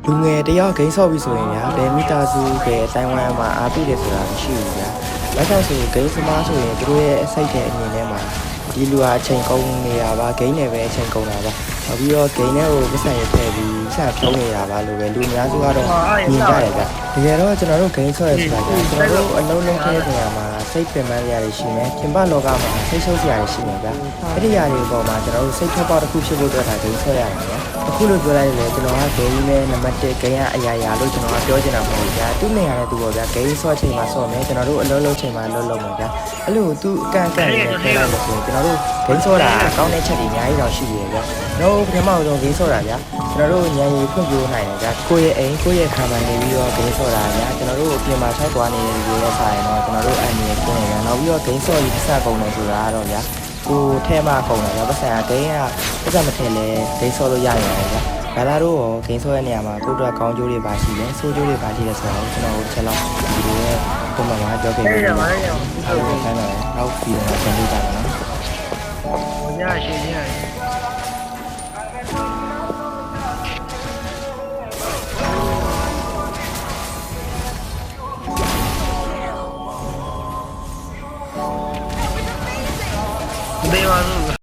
လူငယ်တယောက်ဂိမ်းဆော့ပြီဆိုရင်ဗျာဘယ်မိသားစုပဲအတိုင်းဝိုင်းမှာအားပေးတယ်ဆိုတာမရှိဘူးဗျာ။ဒါကြောင့်ဆိုဂိမ်းသမားဆိုရင်တို့ရဲ့အစိတ်တဲ့အမြင်ထဲမှာဒီလူဟာအချိန်ကုန်နေတာပါဂိမ်းနဲ့ပဲအချိန်ကုန်တာပါ။နောက်ပြီးတော့ဂိမ်းနဲ့ကိုပတ်စံရထည့်ပြီးဆက်ဖြုံးနေတာပါလို့ပဲလူအများစုကတော့မြင်ကြတယ်ဗျာ။တကယ်တော့ကျွန်တော်တို့ဂိမ်းဆော့ရဆိုတာကကျွန်တော်တို့အလုံးလုံးခဲ့တဲ့နေရာမှာစိတ်ပင်ပန်းရရရှိမယ်။ပြင်ပလောကမှာစိတ်ရှုပ်စရာရှိနေဗျာ။အဲ့ဒီຢာတွေပေါ်မှာကျွန်တော်တို့စိတ်ထွက်ပေါက်တစ်ခုဖြစ်ဖို့အတွက်ဒါဂိမ်းဆော့ရမှာဗျာ။အခုလိုပြောလိုက်ရင်လည်းကျွန်တော်ကဂိမ်းနဲ့နံပါတ်1ဂိမ်းကအရာလို့ကျွန်တော်ကပြောချင်တာမဟုတ်ဘူးဗျာ။သူ့နေရာနဲ့သူပေါ့ဗျာ။ဂိမ်းဆော့ချိန်မှာဆော့မယ်ကျွန်တော်တို့အလုံးလုံးချိန်မှာလုံးလုံးမယ်ဗျာ။အဲ့လိုသူအကန့်အကန့်နဲ့ပြောလိုက်လို့ဆိုရင်ကျွန်တော်တို့ဂိမ်းဆော့တာကောင်းတဲ့ချက်တွေအများကြီးတော့ရှိရဗျာ။တော့ပထမဆုံးဂိမ်းဆော့တာဗျာ။ကျွန်တော်တို့ဉာဏ်ရည်ဖွံ့ဖြိုးနိုင်တယ်ဗျာ။ကိုယ့်ရဲ့အိမ်ကိုယ့်ရဲ့ခံမှန်နေပြီးတော့ဂိမ်းဆော့တာဗျာ။ကျွန်တော်တို့အပြင်မှာဆိုက်သွားနေတဲ့လူတွေဆိုင်တော့ကျွန်တော်တို့အန်ရည်ကျင်းနေဗျာ။နောက်ပြီးတော့ဂိမ်းဆော့ပြီးပတ်ကုန်တယ်ဆိုတာကတော့ဗျာ။ကိုထဲမှာကုန်တယ်ဗျာပတ်စံကဂိမ်းကပတ်စံမထည့်လဲဂိမ်းဆော့လို့ရရတယ်ဗျာ။ဘာလာတို့ရောဂိမ်းဆော့ရဲ့နေရာမှာကိုယ့်အတွက်ကောင်းကျိုးတွေပါရှိတယ်ဆိုးကျိုးတွေပါရှိတယ်ဆိုတော့ကျွန်တော်တို့ချက်လောက်ဒီလိုရဲ့ပုံမှန်မှာပြောခဲ့ပြီးတော့အဲ့ဒါကိုခိုင်းတယ်နောက်ပြီးတော့ပြန်ပြီးတာနော်我家学姐。没完了。